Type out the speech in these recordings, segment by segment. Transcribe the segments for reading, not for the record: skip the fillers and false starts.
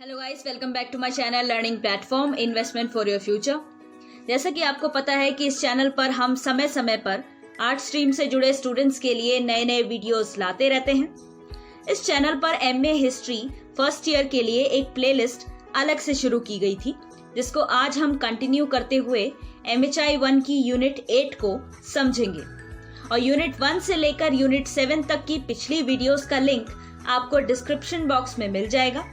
Hello guys, welcome back to my channel learning platform investment for your future. जैसा कि आपको पता है कि इस चैनल पर हम समय समय पर आर्ट स्ट्रीम से जुड़े स्टूडेंट्स के लिए नए नए वीडियोस लाते रहते हैं। इस चैनल पर एमए हिस्ट्री फर्स्ट ईयर के लिए एक प्लेलिस्ट अलग से शुरू की गई थी, जिसको आज हम कंटिन्यू करते हुए MHI 1 की यूनिट 8 को समझेंगे। और यूनिट 1 से लेकर यूनिट 7 तक की पिछली वीडियोस का लिंक आपको डिस्क्रिप्शन बॉक्स में मिल जाएगा।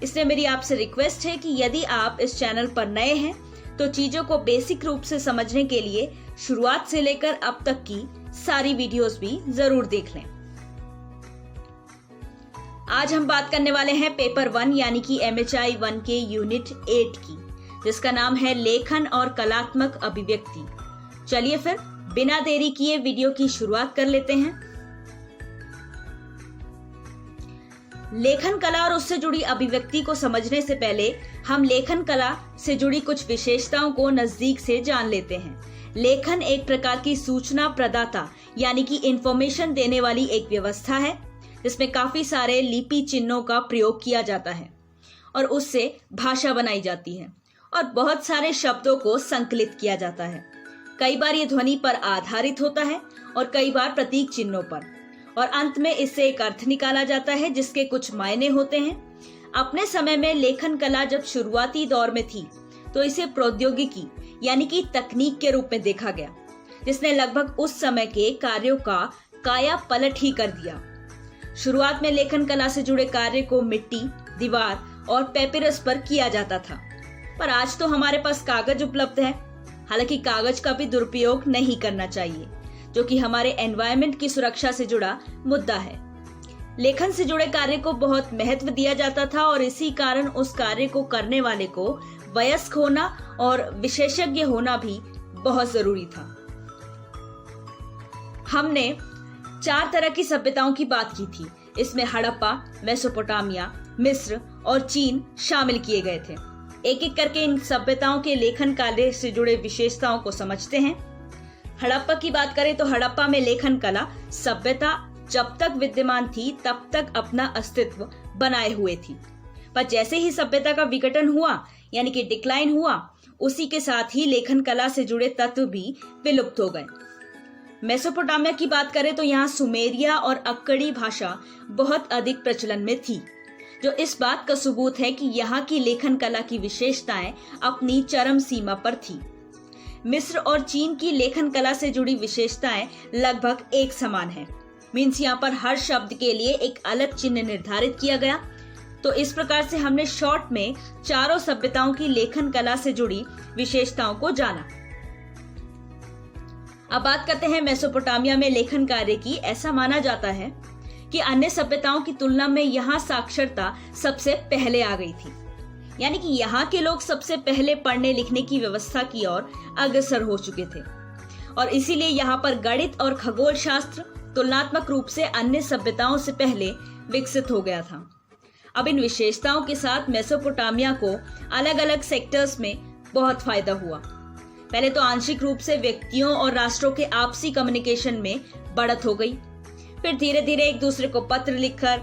इसलिए मेरी आपसे रिक्वेस्ट है कि यदि आप इस चैनल पर नए हैं तो चीजों को बेसिक रूप से समझने के लिए शुरुआत से लेकर अब तक की सारी वीडियोस भी जरूर देख लें। आज हम बात करने वाले हैं पेपर 1 यानी कि MHI 1 के यूनिट 8 की, जिसका नाम है लेखन और कलात्मक अभिव्यक्ति। चलिए फिर बिना देरी किए वीडियो की शुरुआत कर लेते हैं। लेखन कला और उससे जुड़ी अभिव्यक्ति को समझने से पहले हम लेखन कला से जुड़ी कुछ विशेषताओं को नजदीक से जान लेते हैं। लेखन एक प्रकार की सूचना प्रदाता यानी कि इंफॉर्मेशन देने वाली एक व्यवस्था है, जिसमें काफी सारे लिपि चिन्हों का प्रयोग किया जाता है और उससे भाषा बनाई जाती है और बहुत सारे शब्दों को संकलित किया जाता है। कई बार ये ध्वनि पर आधारित होता है और कई बार प्रतीक चिन्हों पर, और अंत में इससे एक अर्थ निकाला जाता है जिसके कुछ मायने होते हैं। अपने समय में लेखन कला जब शुरुआती दौर में थी तो इसे प्रौद्योगिकी यानी कि तकनीक के रूप में देखा गया, जिसने लगभग उस समय के कार्यों का काया पलट ही कर दिया। शुरुआत में लेखन कला से जुड़े कार्य को मिट्टी, दीवार और पेपिरस पर किया जाता था, पर आज तो हमारे पास कागज उपलब्ध है। हालांकि कागज का भी दुरुपयोग नहीं करना चाहिए, जो कि हमारे एनवायरनमेंट की सुरक्षा से जुड़ा मुद्दा है। लेखन से जुड़े कार्य को बहुत महत्व दिया जाता था और इसी कारण उस कार्य को करने वाले को वयस्क होना और विशेषज्ञ होना भी बहुत जरूरी था। हमने 4 तरह की सभ्यताओं की बात की थी। इसमें हड़प्पा, मेसोपोटामिया, मिस्र और चीन शामिल किए गए थे। एक एक करके इन सभ्यताओं के लेखन कार्य से जुड़े विशेषताओं को समझते हैं। हड़प्पा की बात करें तो हड़प्पा में लेखन कला सभ्यता जब तक विद्यमान थी तब तक अपना अस्तित्व बनाए हुए थी, पर जैसे ही सभ्यता का विघटन हुआ यानी कि डिक्लाइन हुआ, उसी के साथ ही लेखन कला से जुड़े तत्व भी विलुप्त हो गए। मेसोपोटामिया की बात करें तो यहाँ सुमेरिया और अक्कड़ी भाषा बहुत अधिक प्रचलन में थी, जो इस बात का सबूत है कि यहाँ की लेखन कला की विशेषताएं अपनी चरम सीमा पर थी। मिस्र और चीन की लेखन कला से जुड़ी विशेषताएं लगभग एक समान है। मीन्स यहाँ पर हर शब्द के लिए एक अलग चिन्ह निर्धारित किया गया। तो इस प्रकार से हमने शॉर्ट में चारों सभ्यताओं की लेखन कला से जुड़ी विशेषताओं को जाना। अब बात करते हैं मेसोपोटामिया में लेखन कार्य की। ऐसा माना जाता है कि अन्य सभ्यताओं की तुलना में यहाँ साक्षरता सबसे पहले आ गई थी, यानी कि यहाँ के लोग सबसे पहले पढ़ने लिखने की व्यवस्था की ओर अग्रसर हो चुके थे और इसीलिए यहाँ पर गणित और खगोल शास्त्र तुलनात्मक रूप से अन्य सभ्यताओं से पहले विकसित हो गया था। अब इन विशेषताओं के साथ मेसोपोटामिया को अलग अलग सेक्टर्स में बहुत फायदा हुआ। पहले तो आंशिक रूप से व्यक्तियों और राष्ट्रों के आपसी कम्युनिकेशन में बढ़त हो गई, फिर धीरे धीरे एक दूसरे को पत्र लिखकर,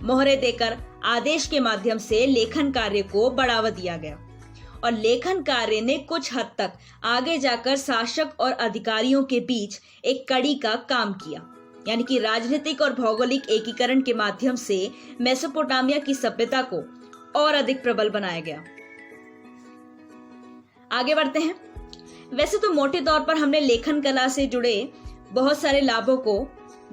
मोहरे देकर, आदेश के माध्यम से लेखन कार्य को बढ़ावा दिया गया और लेखन कार्य ने कुछ हद तक आगे जाकर शासक और अधिकारियों के बीच एक कड़ी का काम किया, यानी कि राजनीतिक और भौगोलिक एकीकरण के माध्यम से मेसोपोटामिया की सभ्यता को और अधिक प्रबल बनाया गया। आगे बढ़ते हैं। वैसे तो मोटे तौर पर हमने लेखन कला से जुड़े बहुत सारे लाभों को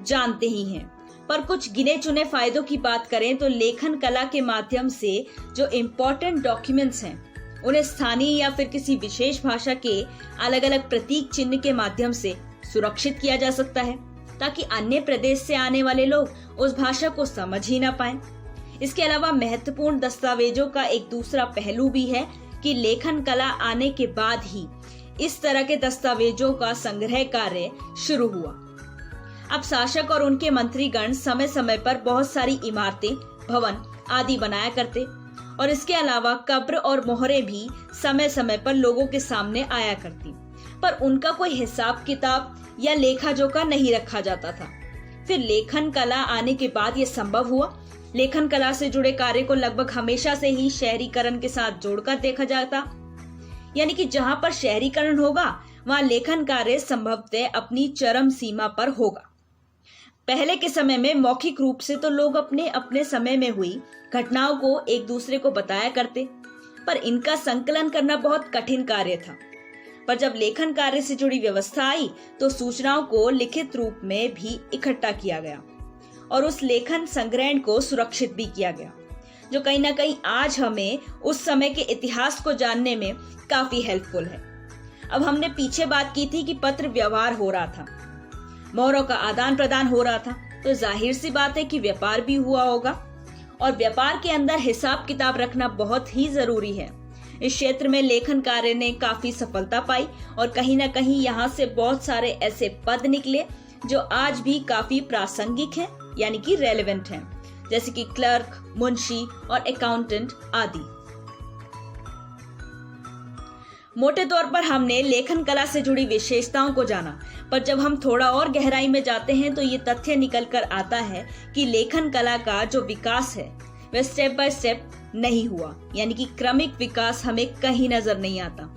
जानते ही हैं, पर कुछ गिने चुने फायदों की बात करें तो लेखन कला के माध्यम से जो इम्पोर्टेंट डॉक्यूमेंट्स हैं उन्हें स्थानीय या फिर किसी विशेष भाषा के अलग अलग प्रतीक चिन्ह के माध्यम से सुरक्षित किया जा सकता है, ताकि अन्य प्रदेश से आने वाले लोग उस भाषा को समझ ही ना पाएं। इसके अलावा महत्वपूर्ण दस्तावेजों का एक दूसरा पहलू भी है कि लेखन कला आने के बाद ही इस तरह के दस्तावेजों का संग्रह कार्य शुरू हुआ। अब शासक और उनके मंत्रीगण समय समय पर बहुत सारी इमारतें, भवन आदि बनाया करते और इसके अलावा कब्र और मोहरें भी समय समय पर लोगों के सामने आया करती, पर उनका कोई हिसाब किताब या लेखा जोखा नहीं रखा जाता था। फिर लेखन कला आने के बाद यह संभव हुआ लेखन कला से जुड़े कार्य को लगभग हमेशा से ही शहरीकरण के साथ जोड़कर देखा जाता, यानी कि जहां पर शहरीकरण होगा वहां लेखन कार्य संभवतः अपनी चरम सीमा पर होगा। पहले के समय में मौखिक रूप से तो लोग अपने अपने समय में हुई घटनाओं को एक दूसरे को बताया करते, पर इनका संकलन करना बहुत कठिन कार्य था। पर जब लेखन कार्य से जुड़ी व्यवस्था आई तो सूचनाओं को लिखित रूप में भी इकट्ठा किया गया और उस लेखन संग्रहण को सुरक्षित भी किया गया, जो कहीं ना कहीं आज हमें उस समय के इतिहास को जानने में काफी हेल्पफुल है। अब हमने पीछे बात की थी कि पत्र व्यवहार हो रहा था, मोहरों का आदान प्रदान हो रहा था, तो जाहिर सी बात है कि व्यापार भी हुआ होगा और व्यापार के अंदर हिसाब किताब रखना बहुत ही जरूरी है। इस क्षेत्र में लेखन कार्य ने काफी सफलता पाई और कहीं ना कहीं यहाँ से बहुत सारे ऐसे पद निकले जो आज भी काफी प्रासंगिक हैं, यानी कि रेलेवेंट हैं, जैसे कि क्लर्क, मुंशी और अकाउंटेंट आदि। मोटे तौर पर हमने लेखन कला से जुड़ी विशेषताओं को जाना, पर जब हम थोड़ा और गहराई में जाते हैं तो ये तथ्य निकल कर आता है कि लेखन कला का जो विकास है वह स्टेप बाय स्टेप नहीं हुआ, यानी कि क्रमिक विकास हमें कहीं नजर नहीं आता।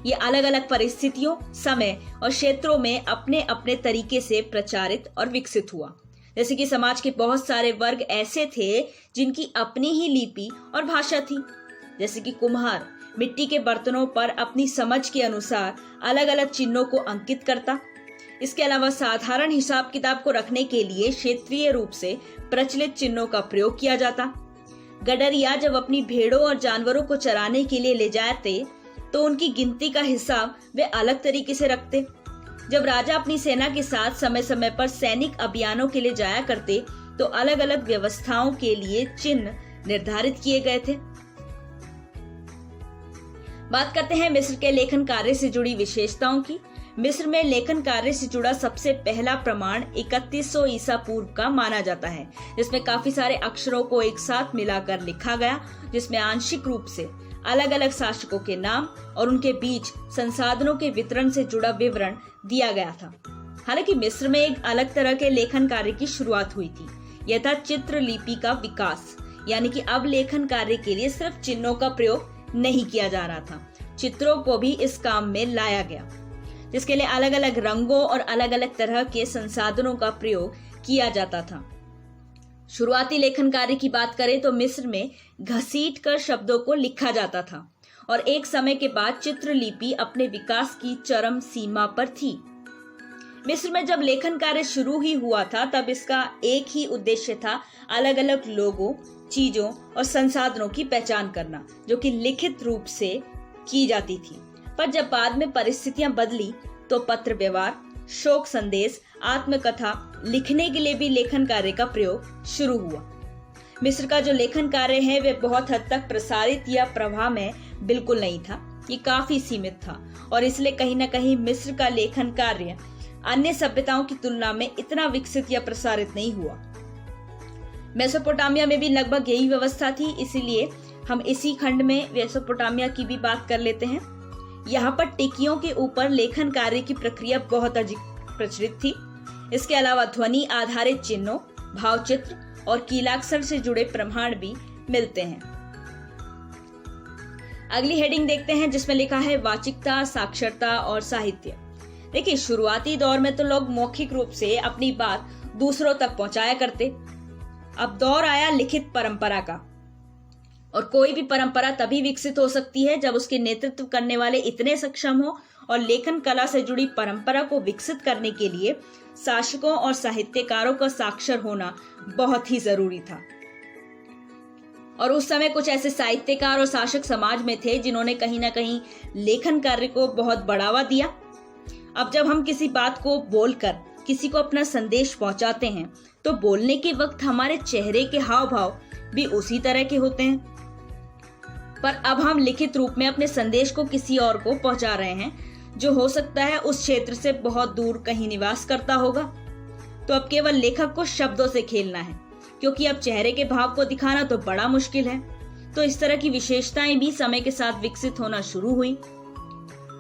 ये अलग अलग परिस्थितियों, समय और क्षेत्रों में अपने अपने तरीके से प्रचारित और विकसित हुआ। जैसे कि समाज के बहुत सारे वर्ग ऐसे थे जिनकी अपनी ही लिपि और भाषा थी, जैसे कि कुम्हार मिट्टी के बर्तनों पर अपनी समझ के अनुसार अलग अलग चिन्हों को अंकित करता। इसके अलावा साधारण हिसाब किताब को रखने के लिए क्षेत्रीय रूप से प्रचलित चिन्हों का प्रयोग किया जाता। गडरिया जब अपनी भेड़ों और जानवरों को चराने के लिए ले जाते तो उनकी गिनती का हिसाब वे अलग तरीके से रखते। जब राजा अपनी सेना के साथ समय समय पर सैनिक अभियानों के लिए जाया करते तो अलग अलग व्यवस्थाओं के लिए चिन्ह निर्धारित किए गए थे। बात करते हैं मिस्र के लेखन कार्य से जुड़ी विशेषताओं की। मिस्र में लेखन कार्य से जुड़ा सबसे पहला प्रमाण 3100 ईसा पूर्व का माना जाता है, जिसमें काफी सारे अक्षरों को एक साथ मिलाकर लिखा गया, जिसमें आंशिक रूप से अलग अलग शासकों के नाम और उनके बीच संसाधनों के वितरण से जुड़ा विवरण दिया गया था। हालांकि मिस्र में एक अलग तरह के लेखन कार्य की शुरुआत हुई थी, यह था चित्रलिपि का विकास, यानी कि अब लेखन कार्य के लिए सिर्फ चिन्हों का प्रयोग नहीं किया जा रहा था, चित्रों को भी इस काम में लाया गया, जिसके लिए अलग अलग रंगों और अलग अलग तरह के संसाधनों का प्रयोग किया जाता था। शुरुआती लेखन कार्य की बात करें तो मिस्र में घसीट कर शब्दों को लिखा जाता था और एक समय के बाद चित्रलिपि अपने विकास की चरम सीमा पर थी। मिस्र में जब लेखन कार्य शुरू ही हुआ था तब इसका एक ही उद्देश्य था, अलग अलग लोगों, चीजों और संसाधनों की पहचान करना, जो कि लिखित रूप से की जाती थी। पर जब बाद में परिस्थितियां बदली तो पत्र व्यवहार, शोक संदेश, आत्मकथा लिखने के लिए भी लेखन कार्य का प्रयोग शुरू हुआ। मिस्र का जो लेखन कार्य है वह बहुत हद तक प्रसारित या प्रवाह में बिल्कुल नहीं था, ये काफी सीमित था और इसलिए कहीं ना कहीं मिस्र का लेखन कार्य अन्य सभ्यताओं की तुलना में इतना विकसित या प्रसारित नहीं हुआ। मेसोपोटामिया में भी लगभग यही व्यवस्था थी, इसीलिए हम इसी खंड में मेसोपोटामिया की भी बात कर लेते हैं। यहाँ पर टिकियों के ऊपर लेखन कार्य की प्रक्रिया बहुत अधिक प्रचलित थी। इसके अलावा ध्वनि आधारित चिन्हों, भावचित्र और कीलाक्षर से जुड़े प्रमाण भी मिलते हैं। अगली हेडिंग देखते हैं जिसमें लिखा है वाचिकता, साक्षरता और साहित्य। देखिए, शुरुआती दौर में तो लोग मौखिक रूप से अपनी बात दूसरों तक पहुंचाया करते। अब दौर आया लिखित परंपरा का, और कोई भी परंपरा तभी विकसित हो सकती है जब उसके नेतृत्व करने वाले इतने सक्षम हो, और लेखन कला से जुड़ी परंपरा को विकसित करने के लिए शासकों और साहित्यकारों का साक्षर होना बहुत ही जरूरी था। और उस समय कुछ ऐसे साहित्यकार और शासक समाज में थे जिन्होंने कहीं ना कहीं लेखन कार्य को बहुत बढ़ावा दिया। अब जब हम किसी बात को बोलकर किसी को अपना संदेश पहुंचाते हैं तो बोलने के वक्त हमारे चेहरे के हाव भाव भी उसी तरह के होते हैं, पर अब हम लिखित रूप में अपने संदेश को किसी और को पहुंचा रहे हैं जो हो सकता है उस क्षेत्र से बहुत दूर कहीं निवास करता होगा। तो अब केवल लेखक को शब्दों से खेलना है, क्योंकि अब चेहरे के भाव को दिखाना तो बड़ा मुश्किल है। तो इस तरह की विशेषताएं भी समय के साथ विकसित होना शुरू हुई।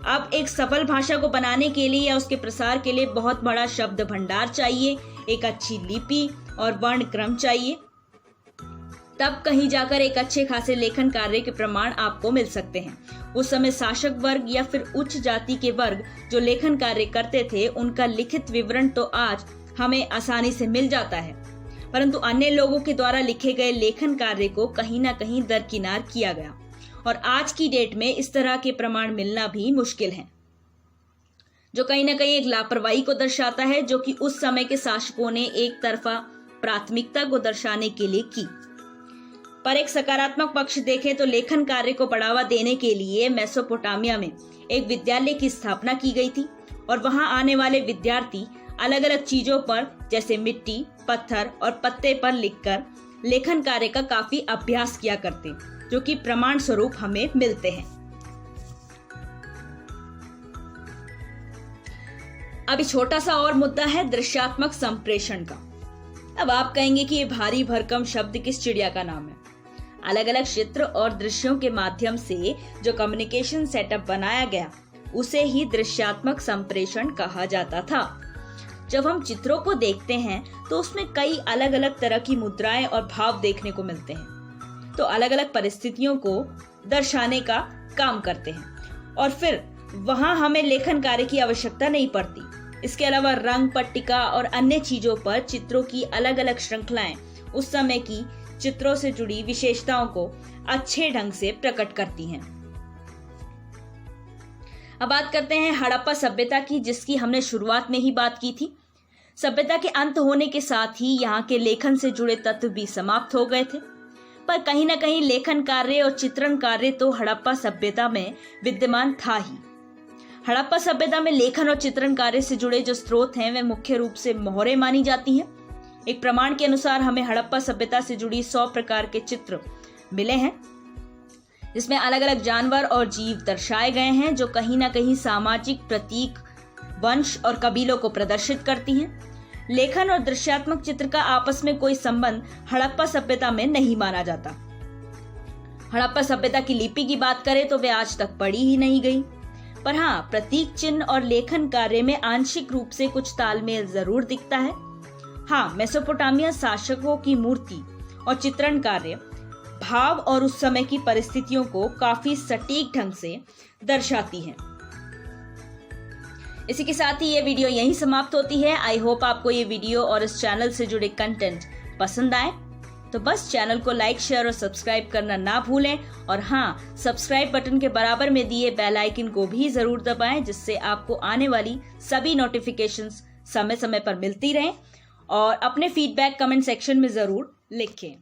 अब एक सफल भाषा को बनाने के लिए या उसके प्रसार के लिए बहुत बड़ा शब्द भंडार चाहिए, एक अच्छी लिपि और वर्ण क्रम चाहिए। तब कहीं जाकर एक अच्छे खासे लेखन कार्य के प्रमाण आपको मिल सकते हैं। उस समय शासक वर्ग या फिर उच्च जाति के वर्ग जो लेखन कार्य करते थे, उनका लिखित विवरण तो आज हमें आसानी से मिल जाता है, परंतु अन्य लोगों के द्वारा लिखे गए लेखन कार्य को कहीं ना कहीं दरकिनार किया गया और आज की डेट में इस तरह के प्रमाण मिलना भी मुश्किल है, जो कहीं ना कहीं एक लापरवाही को दर्शाता है, जो कि उस समय के शासकों ने एक तरफा प्राथमिकता को दर्शाने के लिए की। पर एक सकारात्मक पक्ष देखें तो लेखन कार्य को बढ़ावा देने के लिए मेसोपोटामिया में एक विद्यालय की स्थापना की गई थी और वहां आने वाले विद्यार्थी अलग अलग चीजों पर जैसे मिट्टी, पत्थर और पत्ते पर लिखकर लेखन कार्य का काफी अभ्यास किया करते, जो कि प्रमाण स्वरूप हमें मिलते हैं। अभी छोटा सा और मुद्दा है दृश्यात्मक संप्रेषण का। अब आप कहेंगे कि ये भारी भरकम शब्द किस चिड़िया का नाम है। अलग अलग चित्र और दृश्यों के माध्यम से जो कम्युनिकेशन सेटअप बनाया गया उसे ही दृश्यात्मक संप्रेषण कहा जाता था। जब हम चित्रों को देखते हैं तो उसमें कई अलग अलग तरह की मुद्राएं और भाव देखने को मिलते हैं, तो अलग अलग परिस्थितियों को दर्शाने का काम करते हैं और फिर वहां हमें लेखन कार्य की आवश्यकता नहीं पड़ती। इसके अलावा रंग, पट्टिका और अन्य चीजों पर चित्रों की अलग अलग श्रृंखलाएं उस समय की चित्रों से जुड़ी विशेषताओं को अच्छे ढंग से प्रकट करती हैं। अब बात करते हैं हड़प्पा सभ्यता की, जिसकी हमने शुरुआत में ही बात की थी। सभ्यता के अंत होने के साथ ही यहाँ के लेखन से जुड़े तत्व भी समाप्त हो गए थे, पर कहीं ना कहीं लेखन कार्य और चित्रण कार्य तो हड़प्पा सभ्यता में विद्यमान था ही। हड़प्पा सभ्यता में लेखन और चित्रण कार्य से जुड़े जो स्रोत हैं वे मुख्य रूप से मोहरें मानी जाती हैं। एक प्रमाण के अनुसार हमें हड़प्पा सभ्यता से जुड़ी 100 प्रकार के चित्र मिले हैं, जिसमें अलग अलग जानवर और जीव दर्शाए गए हैं, जो कहीं ना कहीं सामाजिक प्रतीक, वंश और कबीलों को प्रदर्शित करती हैं। लेखन और दृश्यात्मक चित्र का आपस में कोई संबंध हड़प्पा सभ्यता में नहीं माना जाता। हड़प्पा सभ्यता की लिपि की बात करें तो वे आज तक पढ़ी ही नहीं गई, पर हाँ, प्रतीक चिन्ह और लेखन कार्य में आंशिक रूप से कुछ तालमेल जरूर दिखता है। हाँ, मेसोपोटामिया शासकों की मूर्ति और चित्रण कार्य भाव और उस समय की परिस्थितियों को काफी सटीक ढंग से दर्शाती हैं। इसी के साथ ही ये वीडियो यहीं समाप्त होती है। आई होप आपको ये वीडियो और इस चैनल से जुड़े कंटेंट पसंद आए, तो बस चैनल को लाइक, शेयर और सब्सक्राइब करना ना भूलें और हाँ, सब्सक्राइब बटन के बराबर में दिए बेल आइकन को भी जरूर दबाएं, जिससे आपको आने वाली सभी नोटिफिकेशंस समय समय पर मिलती रहें और अपने फीडबैक कमेंट सेक्शन में जरूर लिखें।